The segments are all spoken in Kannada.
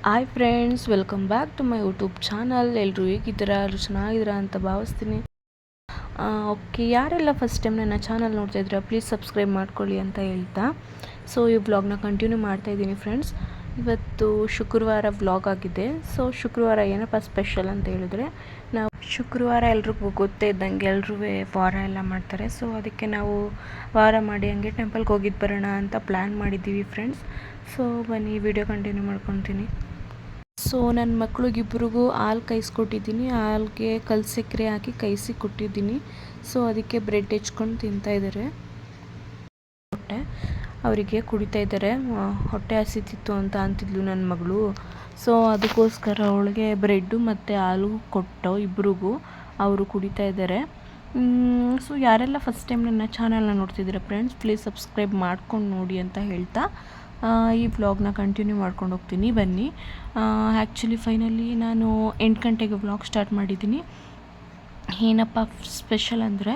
Hi friends, welcome back to my YouTube channel. ಎಲ್ಲರೂ ಹೇಗಿದ್ದೀರಾ? ಎಲ್ಲರೂ ಚೆನ್ನಾಗಿದ್ದೀರಾ ಅಂತ ಭಾವಿಸ್ತೀನಿ. ಓಕೆ, ಯಾರೆಲ್ಲ ಫಸ್ಟ್ ಟೈಮ್ ನನ್ನ ಚಾನಲ್ ನೋಡ್ತಾ ಇದ್ದೀರಾ ಪ್ಲೀಸ್ ಸಬ್ಸ್ಕ್ರೈಬ್ ಮಾಡ್ಕೊಳ್ಳಿ ಅಂತ ಹೇಳ್ತಾ ಈ ವ್ಲಾಗ್ನ ಕಂಟಿನ್ಯೂ ಮಾಡ್ತಾಯಿದ್ದೀನಿ ಫ್ರೆಂಡ್ಸ್. ಇವತ್ತು ಶುಕ್ರವಾರ ವ್ಲಾಗ್ ಆಗಿದೆ. ಶುಕ್ರವಾರ ಏನಪ್ಪ ಸ್ಪೆಷಲ್ ಅಂತ ಹೇಳಿದ್ರೆ, ನಾವು ಶುಕ್ರವಾರ ಎಲ್ರಿಗೂ ಗೊತ್ತೇ ಇದ್ದಂಗೆ ಎಲ್ಲರೂ ವಾರ ಎಲ್ಲ ಮಾಡ್ತಾರೆ. ಅದಕ್ಕೆ ನಾವು ವಾರ ಮಾಡಿ ಹಂಗೆ ಟೆಂಪಲ್ಗೆ ಹೋಗಿದ್ದು ಬರೋಣ ಅಂತ ಪ್ಲ್ಯಾನ್ ಮಾಡಿದ್ದೀವಿ ಫ್ರೆಂಡ್ಸ್. ಬನ್ನಿ ವಿಡಿಯೋ ಕಂಟಿನ್ಯೂ ಮಾಡ್ಕೊತೀನಿ. ನನ್ನ ಮಕ್ಳಿಗಿಬ್ರಿಗೂ ಹಾಲು ಕಾಯಿಸ್ಕೊಟ್ಟಿದ್ದೀನಿ. ಹಾಲಿಗೆ ಕಲ್ ಸಕ್ಕರೆ ಹಾಕಿ ಕಾಯಿಸಿ ಕೊಟ್ಟಿದ್ದೀನಿ. ಅದಕ್ಕೆ ಬ್ರೆಡ್ ಹೆಚ್ಕೊಂಡು ತಿಂತಾಯಿದ್ದಾರೆ. ಅವರಿಗೆ ಕುಡಿತಾ ಇದ್ದಾರೆ. ಹೊಟ್ಟೆ ಹಸಿತಿತ್ತು ಅಂತ ಅಂತಿದ್ಲು ನನ್ನ ಮಗಳು. ಅದಕ್ಕೋಸ್ಕರ ಅವಳಿಗೆ ಬ್ರೆಡ್ಡು ಮತ್ತು ಹಾಲು ಕೊಟ್ಟು ಇಬ್ರಿಗೂ ಅವರು ಕುಡಿತಾ ಇದ್ದಾರೆ. ಯಾರೆಲ್ಲ ಫಸ್ಟ್ ಟೈಮ್ ನನ್ನ ಚಾನಲ್ನ ನೋಡ್ತಿದ್ದೀರಾ ಫ್ರೆಂಡ್ಸ್, ಪ್ಲೀಸ್ ಸಬ್ಸ್ಕ್ರೈಬ್ ಮಾಡ್ಕೊಂಡು ನೋಡಿ ಅಂತ ಹೇಳ್ತಾ ಈ ವ್ಲಾಗ್ನ ಕಂಟಿನ್ಯೂ ಮಾಡ್ಕೊಂಡು ಹೋಗ್ತೀನಿ. ಬನ್ನಿ. ಆ್ಯಕ್ಚುಲಿ ಫೈನಲಿ ನಾನು 8 ಗಂಟೆಗೆ ವ್ಲಾಗ್ ಸ್ಟಾರ್ಟ್ ಮಾಡಿದ್ದೀನಿ. ಏನಪ್ಪ ಸ್ಪೆಷಲ್ ಅಂದರೆ,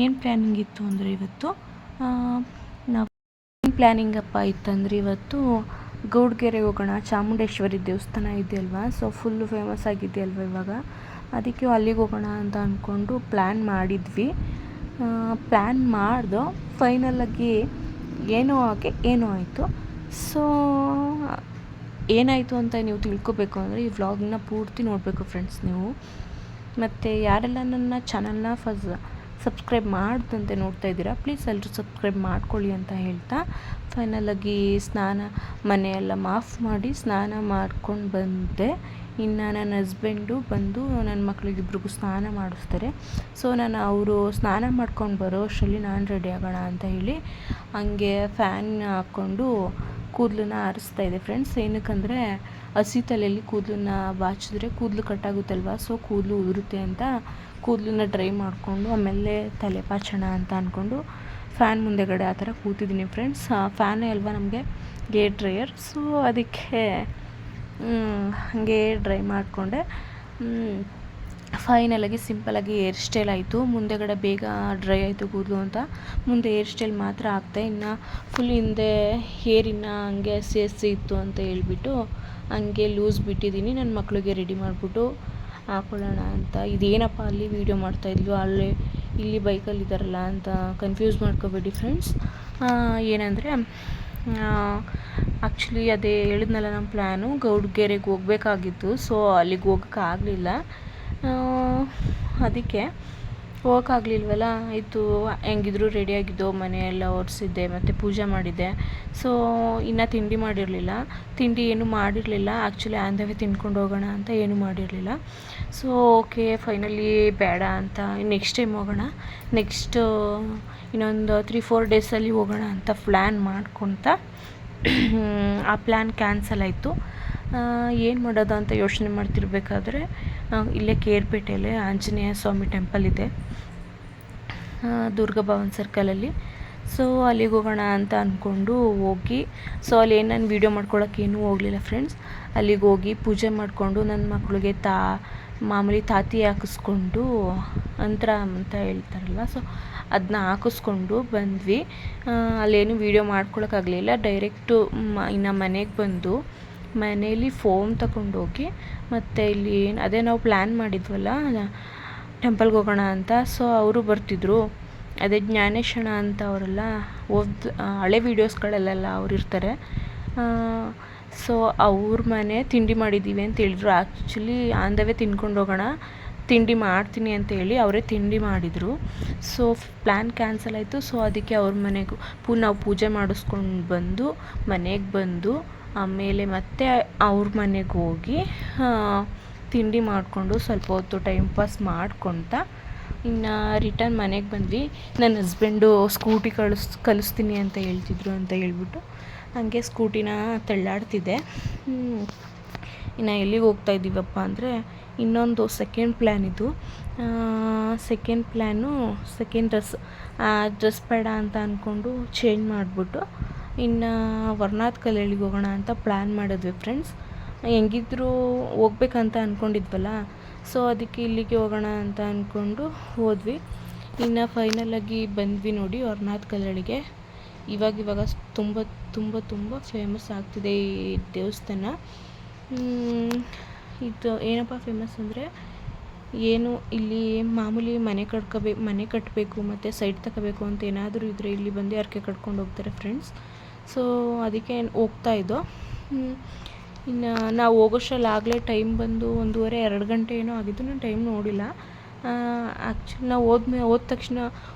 ಏನು ಪ್ಲ್ಯಾನಿಂಗ್ ಇತ್ತು ಅಂದರೆ ಇವತ್ತು ನಾವು ಏನು ಪ್ಲ್ಯಾನಿಂಗಪ್ಪ ಇತ್ತಂದರೆ ಇವತ್ತು ಗೌಡ್ಗೆರೆಗೆ ಹೋಗೋಣ. ಚಾಮುಂಡೇಶ್ವರಿ ದೇವಸ್ಥಾನ ಇದೆಯಲ್ವಾ, ಫುಲ್ಲು ಫೇಮಸ್ ಆಗಿದೆಯಲ್ವ ಇವಾಗ. ಅದಕ್ಕೆ ಅಲ್ಲಿಗೆ ಹೋಗೋಣ ಅಂತ ಅಂದ್ಕೊಂಡು ಪ್ಲ್ಯಾನ್ ಮಾಡಿದ್ವಿ. ಪ್ಲ್ಯಾನ್ ಮಾಡ್ದೋ ಫೈನಲಾಗಿ ಏನೋ ಆಯಿತು. ಏನಾಯಿತು ಅಂತ ನೀವು ತಿಳ್ಕೊಬೇಕು ಅಂದರೆ ಈ ವ್ಲಾಗ್ನ ಪೂರ್ತಿ ನೋಡಬೇಕು ಫ್ರೆಂಡ್ಸ್ ನೀವು. ಮತ್ತು ಯಾರೆಲ್ಲ ನನ್ನ ಚಾನಲ್ನ ಸಬ್ಸ್ಕ್ರೈಬ್ ಮಾಡ್ದಂತೆ ನೋಡ್ತಾ ಇದ್ದೀರಾ ಪ್ಲೀಸ್ ಎಲ್ಲರೂ ಸಬ್ಸ್ಕ್ರೈಬ್ ಮಾಡ್ಕೊಳ್ಳಿ ಅಂತ ಹೇಳ್ತಾ ಫೈನಲಾಗಿ ಮನೆಯೆಲ್ಲ ಮಾಫ್ ಮಾಡಿ ಸ್ನಾನ ಮಾಡ್ಕೊಂಡು ಬಂದೆ. ಇನ್ನು ನನ್ನ ಹಸ್ಬೆಂಡು ಬಂದು ನನ್ನ ಮಕ್ಕಳಿಗಿಬ್ರಿಗೂ ಸ್ನಾನ ಮಾಡಿಸ್ತಾರೆ. ನಾನು ಅವರು ಸ್ನಾನ ಮಾಡ್ಕೊಂಡು ಬರೋ ಅಷ್ಟರಲ್ಲಿ ನಾನು ರೆಡಿ ಆಗೋಣ ಅಂತ ಹೇಳಿ ಹಂಗೆ ಫ್ಯಾನ್ ಹಾಕ್ಕೊಂಡು ಕೂದಲನ್ನ ಆರಿಸ್ತಾಯಿದ್ದೆ ಫ್ರೆಂಡ್ಸ್. ಏನಕ್ಕಂದರೆ ಹಸಿ ತಲೆಯಲ್ಲಿ ಕೂದಲನ್ನ ಬಾಚಿದ್ರೆ ಕೂದಲು ಕಟ್ಟಾಗುತ್ತಲ್ವ, ಕೂದಲು ಉದುರುತ್ತೆ ಅಂತ ಕೂದಲನ್ನ ಡ್ರೈ ಮಾಡಿಕೊಂಡು ಆಮೇಲೆ ತಲೆ ಬಾಚೋಣ ಅಂತ ಅಂದ್ಕೊಂಡು ಫ್ಯಾನ್ ಮುಂದೆಗಡೆ ಆ ಥರ ಕೂತಿದ್ದೀನಿ ಫ್ರೆಂಡ್ಸ್. ಫ್ಯಾನೇ ಅಲ್ವಾ ನಮಗೆ ಹೇರ್ ಡ್ರೈಯರ್. ಅದಕ್ಕೆ ಹಾಗೆ ಡ್ರೈ ಮಾಡಿಕೊಂಡೆ. ಫೈನಲಾಗಿ ಸಿಂಪಲಾಗಿ ಹೇರ್ ಸ್ಟೈಲ್ ಆಯಿತು. ಮುಂದೆಗಡೆ ಬೇಗ ಡ್ರೈ ಆಯಿತು ಕೂದಲು ಅಂತ ಮುಂದೆ ಹೇರ್ ಸ್ಟೈಲ್ ಮಾತ್ರ ಆಗ್ತಾ, ಇನ್ನು ಫುಲ್ ಹಿಂದೆ ಹೇರ್ ಇನ್ನೂ ಹಂಗೆ ಹಸಿ ಇತ್ತು ಅಂತ ಹೇಳ್ಬಿಟ್ಟು ಹಂಗೆ ಲೂಸ್ ಬಿಟ್ಟಿದ್ದೀನಿ. ನನ್ನ ಮಕ್ಕಳಿಗೆ ರೆಡಿ ಮಾಡಿಬಿಟ್ಟು ಹಾಕೊಳ್ಳೋಣ ಅಂತ. ಇದೇನಪ್ಪ ಅಲ್ಲಿ ವೀಡಿಯೋ ಮಾಡ್ತಾಯಿದ್ಲು, ಇಲ್ಲಿ ಬೈಕಲ್ಲಿ ಇದ್ದಾರಲ್ಲ ಅಂತ ಕನ್ಫ್ಯೂಸ್ ಮಾಡ್ಕೋಬೇಡಿ ಫ್ರೆಂಡ್ಸ್. ಏನಂದರೆ ಆ್ಯಕ್ಚುಲಿ ಅದೇ ಹೇಳಿದ್ನಲ್ಲ, ನಮ್ಮ ಪ್ಲ್ಯಾನು ಗೌಡ್ಗೆರೆಗೆ ಹೋಗಬೇಕಾಗಿತ್ತು. ಅಲ್ಲಿಗೆ ಹೋಗೋಕ್ಕಾಗಲಿಲ್ಲ. ಅದಕ್ಕೆ ಹೋಗೋಕ್ಕಾಗಲಿಲ್ವಲ್ಲ, ಆಯಿತು ಹೆಂಗಿದ್ರು ರೆಡಿಯಾಗಿದ್ದೋ, ಮನೆಯೆಲ್ಲ ಒರೆಸಿದ್ದೆ ಮತ್ತು ಪೂಜೆ ಮಾಡಿದ್ದೆ. ಇನ್ನು ತಿಂಡಿ ಮಾಡಿರಲಿಲ್ಲ. ತಿಂಡಿ ಏನೂ ಮಾಡಿರಲಿಲ್ಲ ಆ್ಯಕ್ಚುಲಿ. ಆಂದವೇ ತಿನ್ಕೊಂಡು ಹೋಗೋಣ ಅಂತ ಏನೂ ಮಾಡಿರಲಿಲ್ಲ. ಓಕೆ ಫೈನಲಿ ಬೇಡ ಅಂತ ನೆಕ್ಸ್ಟ್ ಟೈಮ್ ಹೋಗೋಣ, ನೆಕ್ಸ್ಟ್ ಇನ್ನೊಂದು 3-4 ಡೇಸಲ್ಲಿ ಹೋಗೋಣ ಅಂತ ಪ್ಲ್ಯಾನ್ ಮಾಡ್ಕೊತ ಆ ಪ್ಲ್ಯಾನ್ ಕ್ಯಾನ್ಸಲ್ ಆಯಿತು. ಏನು ಮಾಡೋದು ಅಂತ ಯೋಚನೆ ಮಾಡ್ತಿರ್ಬೇಕಾದ್ರೆ ಇಲ್ಲೇ ಕೇರ್ಪೇಟೆಯಲ್ಲೇ ಆಂಜನೇಯ ಸ್ವಾಮಿ ಟೆಂಪಲ್ ಇದೆ, ದುರ್ಗಾಭವನ್ ಸರ್ಕಲಲ್ಲಿ. ಅಲ್ಲಿಗೆ ಹೋಗೋಣ ಅಂತ ಅಂದ್ಕೊಂಡು ಹೋಗಿ ಅಲ್ಲಿ ಏನು ನಾನು ವೀಡಿಯೋ ಮಾಡ್ಕೊಳ್ಳೋಕ್ಕೇನೂ ಹೋಗಲಿಲ್ಲ ಫ್ರೆಂಡ್ಸ್. ಅಲ್ಲಿಗೆ ಹೋಗಿ ಪೂಜೆ ಮಾಡಿಕೊಂಡು ನನ್ನ ಮಕ್ಕಳಿಗೆ ಮಾಮೂಲಿ ತಾತಿ ಹಾಕಿಸ್ಕೊಂಡು ಅಂತ್ರ ಅಂತ ಹೇಳ್ತಾರಲ್ವ, ಅದನ್ನ ಹಾಕಿಸ್ಕೊಂಡು ಬಂದ್ವಿ. ಅಲ್ಲೇನು ವೀಡಿಯೋ ಮಾಡ್ಕೊಳಕ್ಕಾಗಲಿಲ್ಲ. ಡೈರೆಕ್ಟು ಇನ್ನು ಮನೆಗೆ ಬಂದು ಮನೇಲಿ ಫೋನ್ ತಗೊಂಡೋಗಿ ಮತ್ತು ಇಲ್ಲಿ ಅದೇ ನಾವು ಪ್ಲ್ಯಾನ್ ಮಾಡಿದ್ವಲ್ಲ ಟೆಂಪಲ್ಗೆ ಹೋಗೋಣ ಅಂತ. ಅವರು ಬರ್ತಿದ್ರು, ಅದೇ ಜ್ಞಾನೇಶಣ್ಣ ಅಂತ ಅವರೆಲ್ಲ ಹಳೆ ವೀಡಿಯೋಸ್ಗಳಲ್ಲೆಲ್ಲ ಅವ್ರು ಇರ್ತಾರೆ. ಅವ್ರ ಮನೆ ತಿಂಡಿ ಮಾಡಿದ್ದೀವಿ ಅಂತ ಹೇಳಿದ್ರು. ಆ್ಯಕ್ಚುಲಿ ಆಂದವೇ ತಿನ್ಕೊಂಡು ಹೋಗೋಣ, ತಿಂಡಿ ಮಾಡ್ತೀನಿ ಅಂತ ಹೇಳಿ ಅವರೇ ತಿಂಡಿ ಮಾಡಿದರು. ಪ್ಲ್ಯಾನ್ ಕ್ಯಾನ್ಸಲ್ ಆಯಿತು. ಅದಕ್ಕೆ ಅವ್ರ ಮನೆಗೂ ನಾವು ಪೂಜೆ ಮಾಡಿಸ್ಕೊಂಡು ಬಂದು ಮನೆಗೆ ಬಂದು ಆಮೇಲೆ ಮತ್ತೆ ಅವ್ರ ಮನೆಗೆ ಹೋಗಿ ತಿಂಡಿ ಮಾಡಿಕೊಂಡು ಸ್ವಲ್ಪ ಹೊತ್ತು ಟೈಮ್ ಪಾಸ್ ಮಾಡ್ಕೊತ ಇನ್ನು ರಿಟರ್ನ್ ಮನೆಗೆ ಬಂದ್ವಿ. ನನ್ನ ಹಸ್ಬೆಂಡು ಸ್ಕೂಟಿ ಕಲಿಸ್ತೀನಿ ಅಂತ ಹೇಳ್ತಿದ್ರು ಅಂತ ಹೇಳ್ಬಿಟ್ಟು ಹಾಗೆ ಸ್ಕೂಟಿನ ತಳ್ಳಾಡ್ತಿದ್ದೆ. ಇನ್ನು ಎಲ್ಲಿಗೆ ಹೋಗ್ತಾ ಇದ್ದೀವಪ್ಪ ಅಂದರೆ ಇನ್ನೊಂದು ಸೆಕೆಂಡ್ ಪ್ಲ್ಯಾನ್ ಇದು. ಸೆಕೆಂಡ್ ಡ್ರೆಸ್ ಬೇಡ ಅಂತ ಅಂದ್ಕೊಂಡು ಚೇಂಜ್ ಮಾಡಿಬಿಟ್ಟು ಇನ್ನು ವರ್ನಾಥ್ ಕಲ್ಯಾಣಿಗೆ ಹೋಗೋಣ ಅಂತ ಪ್ಲ್ಯಾನ್ ಮಾಡಿದ್ವಿ ಫ್ರೆಂಡ್ಸ್. ಹೆಂಗಿದ್ರು ಹೋಗ್ಬೇಕಂತ ಅಂದ್ಕೊಂಡಿದ್ವಲ್ಲ, ಅದಕ್ಕೆ ಇಲ್ಲಿಗೆ ಹೋಗೋಣ ಅಂತ ಅಂದ್ಕೊಂಡು ಹೋದ್ವಿ. ಇನ್ನು ಫೈನಲಾಗಿ ಬಂದ್ವಿ ನೋಡಿ ವರ್ನಾಥ್ ಕಲ್ಯಾಣಿಗೆ. ಇವಾಗ ತುಂಬ ತುಂಬ ತುಂಬ ಫೇಮಸ್ ಆಗ್ತಿದೆ ಈ ದೇವಸ್ಥಾನ. ಇದು ಏನಪ್ಪ ಫೇಮಸ್ ಅಂದರೆ, ಏನು ಇಲ್ಲಿ ಮಾಮೂಲಿ ಮನೆ ಕಟ್ಟಬೇಕು ಮತ್ತು ಸೈಟ್ ತಗೋಬೇಕು ಅಂತ ಏನಾದರೂ ಇದ್ದರೆ ಇಲ್ಲಿ ಬಂದು ಹರಕೆ ಕಟ್ಕೊಂಡು ಹೋಗ್ತಾರೆ ಫ್ರೆಂಡ್ಸ್. ಸೊ ಅದಕ್ಕೆ ಹೋಗ್ತಾಯಿದ್ದೋ. ಇನ್ನು ನಾವು ಹೋಗೋಷ್ಟರಲ್ಲಿ ಆಗಲೇ ಟೈಮ್ ಬಂದು 1:30-2 ಗಂಟೆ ಏನೋ ಆಗಿತ್ತು. ನಾನು ಟೈಮ್ ನೋಡಿಲ್ಲ. ಆ್ಯಕ್ಚುಲಿ ನಾವು ಹೋದ ತಕ್ಷಣ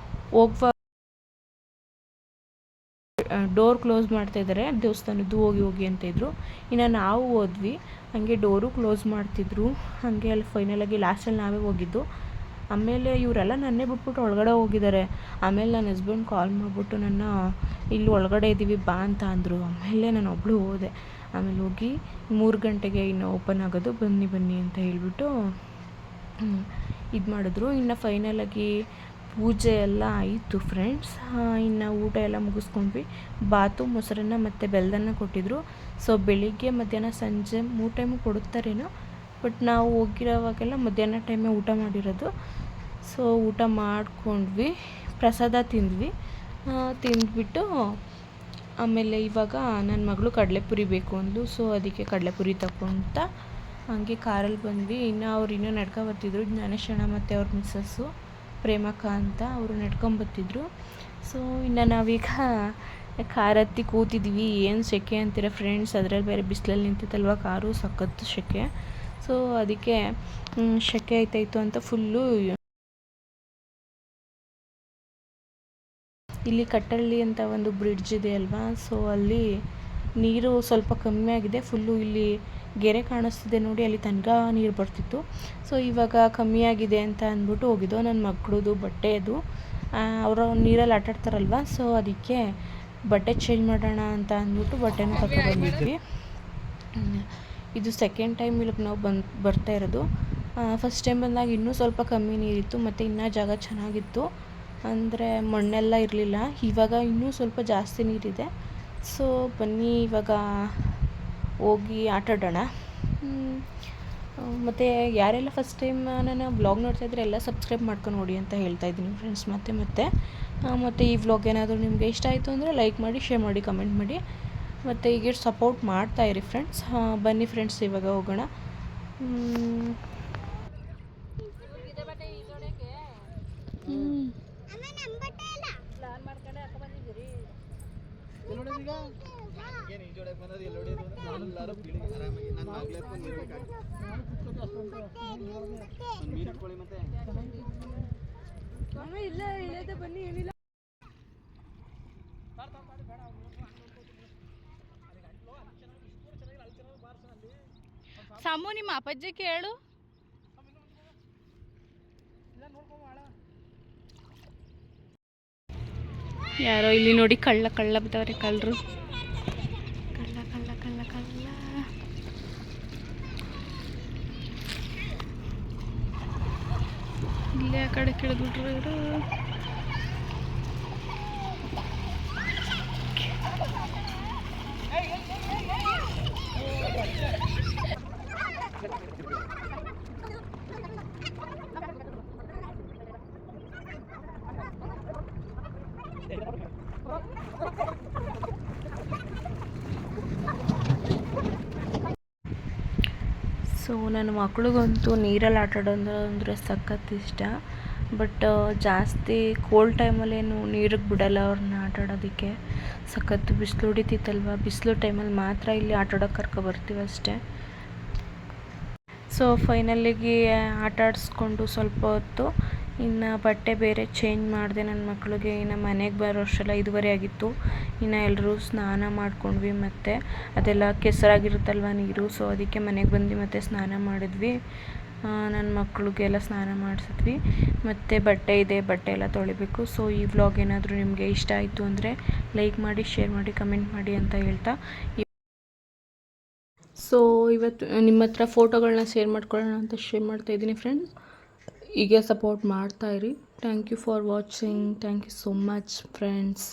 ಹೋಗುವ ಡೋರ್ ಕ್ಲೋಸ್ ಮಾಡ್ತಾಯಿದ್ದಾರೆ ದೇವಸ್ಥಾನದ್ದು, ಹೋಗಿ ಅಂತ ಇದ್ದರು. ಇನ್ನು ನಾವು ಹೋದ್ವಿ, ಹಾಗೆ ಡೋರು ಕ್ಲೋಸ್ ಮಾಡ್ತಿದ್ರು. ಹಾಗೆ ಅಲ್ಲಿ ಫೈನಲಾಗಿ ಲಾಸ್ಟಲ್ಲಿ ನಾವೇ ಹೋಗಿದ್ದು. ಆಮೇಲೆ ಇವರೆಲ್ಲ ನನ್ನೇ ಬಿಟ್ಬಿಟ್ಟು ಒಳಗಡೆ ಹೋಗಿದ್ದಾರೆ. ಆಮೇಲೆ ನನ್ನ ಹಸ್ಬೆಂಡ್ ಕಾಲ್ ಮಾಡಿಬಿಟ್ಟು ನನ್ನ ಇಲ್ಲಿ ಒಳಗಡೆ ಇದ್ದೀವಿ ಬಾ ಅಂತ ಅಂದರು. ಆಮೇಲೆ ನಾನು ಒಬ್ಬಳು ಹೋದೆ. ಆಮೇಲೆ ಹೋಗಿ 3 ಗಂಟೆಗೆ ಇನ್ನು ಓಪನ್ ಆಗೋದು, ಬನ್ನಿ ಅಂತ ಹೇಳಿಬಿಟ್ಟು ಇದು ಮಾಡಿದ್ರು. ಇನ್ನು ಫೈನಲಾಗಿ ಪೂಜೆ ಎಲ್ಲ ಆಯಿತು ಫ್ರೆಂಡ್ಸ್. ಇನ್ನು ಊಟ ಎಲ್ಲ ಮುಗಿಸ್ಕೊಂಡ್ವಿ. ಬಾತು, ಮೊಸರನ್ನ ಮತ್ತು ಬೆಲ್ಲದನ್ನ ಕೊಟ್ಟಿದ್ದರು. ಸೊ ಬೆಳಿಗ್ಗೆ, ಮಧ್ಯಾಹ್ನ, ಸಂಜೆ 3 ಟೈಮು ಕೊಡುತ್ತಾರೇನೋ, ಬಟ್ ನಾವು ಹೋಗಿರೋವಾಗೆಲ್ಲ ಮಧ್ಯಾಹ್ನ ಟೈಮೇ ಊಟ ಮಾಡಿರೋದು. ಸೊ ಊಟ ಮಾಡ್ಕೊಂಡ್ವಿ, ಪ್ರಸಾದ ತಿಂದ್ವಿ. ತಿಂದ್ಬಿಟ್ಟು ಆಮೇಲೆ ಇವಾಗ ನನ್ನ ಮಗಳು ಕಡಲೆಪುರಿ ಬೇಕು ಅಂದ್ಲು. ಸೊ ಅದಕ್ಕೆ ಕಡಲೆಪುರಿ ತಗೊಂತ ಹಂಗೆ ಕಾರಲ್ಲಿ ಬಂದ್ವಿ. ಅವ್ರು ಇನ್ನೂ ನಡ್ಕೊಬರ್ತಿದ್ರು, ಜ್ಞಾನೇಶಣ್ಣ ಮತ್ತು ಅವ್ರ ಮಿಸ್ಸಸ್ಸು ಪ್ರೇಮಕ್ಕ ಅಂತ, ಅವರು ನಡ್ಕೊಂಬರ್ತಿದ್ರು. ಸೊ ಇನ್ನು ನಾವೀಗ ಕಾರ್ ಹತ್ತಿ ಕೂತಿದ್ವಿ. ಏನು ಸೆಕೆ ಅಂತೀರ ಫ್ರೆಂಡ್ಸ್, ಅದರಲ್ಲಿ ಬೇರೆ ಬಿಸಿಲಲ್ಲಿ ನಿಂತಿತ್ತಲ್ವ ಕಾರು, ಸಖತ್ತು ಸೆಕೆ. ಸೊ ಅದಕ್ಕೆ ಸೆಕೆ ಆಯ್ತಾಯಿತ್ತು ಅಂತ ಫುಲ್ಲು ಇಲ್ಲಿ ಕಟ್ಟಳ್ಳಿ ಅಂತ ಒಂದು ಬ್ರಿಡ್ಜ್ ಇದೆ ಅಲ್ವಾ, ಸೊ ಅಲ್ಲಿ ನೀರು ಸ್ವಲ್ಪ ಕಮ್ಮಿ ಆಗಿದೆ. ಫುಲ್ಲು ಇಲ್ಲಿ ಗೆರೆ ಕಾಣಿಸ್ತಿದೆ ನೋಡಿ, ಅಲ್ಲಿ ತನಕ ನೀರು ಬರ್ತಿತ್ತು. ಸೊ ಇವಾಗ ಕಮ್ಮಿ ಆಗಿದೆ ಅಂತ ಅಂದ್ಬಿಟ್ಟು ಹೋಗಿದ್ದೋ. ನನ್ನ ಮಕ್ಕಳದು ಬಟ್ಟೆದು ಅವರು ನೀರಲ್ಲಿ ಆಟಾಡ್ತಾರಲ್ವ, ಸೊ ಅದಕ್ಕೆ ಬಟ್ಟೆ ಚೇಂಜ್ ಮಾಡೋಣ ಅಂತ ಅಂದ್ಬಿಟ್ಟು ಬಟ್ಟೆನೂ ತಗೊಬಂದಿದ್ವಿ. ಇದು ಸೆಕೆಂಡ್ ಟೈಮ್ ಇಲ್ಲಿಗೆ ನಾವು ಬರ್ತಾ ಇರೋದು. ಫಸ್ಟ್ ಟೈಮ್ ಬಂದಾಗ ಇನ್ನೂ ಸ್ವಲ್ಪ ಕಮ್ಮಿ ನೀರಿತ್ತು, ಮತ್ತು ಇನ್ನೂ ಜಾಗ ಚೆನ್ನಾಗಿತ್ತು, ಅಂದರೆ ಮಣ್ಣೆಲ್ಲ ಇರಲಿಲ್ಲ. ಇವಾಗ ಇನ್ನೂ ಸ್ವಲ್ಪ ಜಾಸ್ತಿ ನೀರಿದೆ. ಸೊ ಬನ್ನಿ ಇವಾಗ ಹೋಗಿ ಆಟಾಡೋಣ. ಮತ್ತು ಯಾರೆಲ್ಲ ಫಸ್ಟ್ ಟೈಮ್ ನನ್ನ ವ್ಲಾಗ್ ನೋಡ್ತಾಯಿದ್ರೆ ಎಲ್ಲ ಸಬ್ಸ್ಕ್ರೈಬ್ ಮಾಡ್ಕೊಂಡು ನೋಡಿ ಅಂತ ಹೇಳ್ತಾ ಇದ್ದೀನಿ ಫ್ರೆಂಡ್ಸ್. ಮತ್ತು ಈ ವ್ಲಾಗ್ ಏನಾದರೂ ನಿಮಗೆ ಇಷ್ಟ ಆಯಿತು ಅಂದರೆ ಲೈಕ್ ಮಾಡಿ, ಶೇರ್ ಮಾಡಿ, ಕಮೆಂಟ್ ಮಾಡಿ, ಮತ್ತು ಹೀಗೆ ಸಪೋರ್ಟ್ ಮಾಡ್ತಾಯಿರಿ ಫ್ರೆಂಡ್ಸ್. ಬನ್ನಿ ಫ್ರೆಂಡ್ಸ್ ಇವಾಗ ಹೋಗೋಣ. ಸಾಮು ನಿಮ್ಮ ಅಪ್ಪಾಜಿ ಕೇಳು. ಯಾರೋ ಇಲ್ಲಿ ನೋಡಿ ಕಳ್ಳ ಬಿದ್ದವ್ರೆ, ಕಳ್ಳರು. ಕಳ್ಳ ಇಲ್ಲೇ ಆ ಕಡೆ ಕೇಳಿಬಿಟ್ರು ಇವರು. ಸೊ ನನ್ನ ಮಕ್ಳಿಗಂತೂ ನೀರಲ್ಲಿ ಆಟಾಡೋದು ಅಂದರೆ ಸಖತ್ ಇಷ್ಟ. ಬಟ್ ಜಾಸ್ತಿ ಕೋಲ್ಡ್ ಟೈಮಲ್ಲೇನು ನೀರಿಗೆ ಬಿಡಲ್ಲ ಅವ್ರನ್ನ ಆಟಾಡೋದಕ್ಕೆ. ಸಖತ್ತು ಬಿಸಿಲು ಹೊಡಿತಿತ್ತಲ್ವ, ಬಿಸಿಲು ಟೈಮಲ್ಲಿ ಮಾತ್ರ ಇಲ್ಲಿ ಆಟಾಡೋಕೆ ಕರ್ಕೊಬರ್ತೀವಿ ಅಷ್ಟೇ. ಸೊ ಫೈನಲ್ಲಿಗೆ ಆಟ ಆಡಿಸ್ಕೊಂಡು ಸ್ವಲ್ಪ ಹೊತ್ತು ಇನ್ನು ಬಟ್ಟೆ ಬೇರೆ ಚೇಂಜ್ ಮಾಡಿದೆ ನನ್ನ ಮಕ್ಕಳಿಗೆ. ಇನ್ನು ಮನೆಗೆ ಬರೋ ಅಷ್ಟೆಲ್ಲ 5:30 ಆಗಿತ್ತು. ಇನ್ನು ಎಲ್ಲರೂ ಸ್ನಾನ ಮಾಡ್ಕೊಂಡ್ವಿ, ಮತ್ತು ಅದೆಲ್ಲ ಕೆಸರಾಗಿರುತ್ತಲ್ವ ನೀರು, ಸೊ ಅದಕ್ಕೆ ಮನೆಗೆ ಬಂದು ಮತ್ತೆ ಸ್ನಾನ ಮಾಡಿದ್ವಿ. ನನ್ನ ಮಕ್ಕಳಿಗೆಲ್ಲ ಸ್ನಾನ ಮಾಡಿಸಿದ್ವಿ, ಮತ್ತು ಬಟ್ಟೆ ಎಲ್ಲ ತೊಳಿಬೇಕು. ಸೊ ಈ ವ್ಲಾಗ್ ಏನಾದರೂ ನಿಮಗೆ ಇಷ್ಟ ಆಯಿತು ಅಂದರೆ ಲೈಕ್ ಮಾಡಿ, ಶೇರ್ ಮಾಡಿ, ಕಮೆಂಟ್ ಮಾಡಿ ಅಂತ ಹೇಳ್ತಾ, ಸೊ ಇವತ್ತು ನಿಮ್ಮ ಹತ್ರ ಫೋಟೋಗಳನ್ನ ಶೇರ್ ಮಾಡ್ಕೊಳ್ಳೋಣ ಅಂತ ಶೇರ್ ಮಾಡ್ತಾಯಿದ್ದೀನಿ ಫ್ರೆಂಡ್ಸ್. ಹೀಗೆ ಸಪೋರ್ಟ್ ಮಾಡ್ತಾಯಿರಿ. Thank you for watching. Thank you so much friends.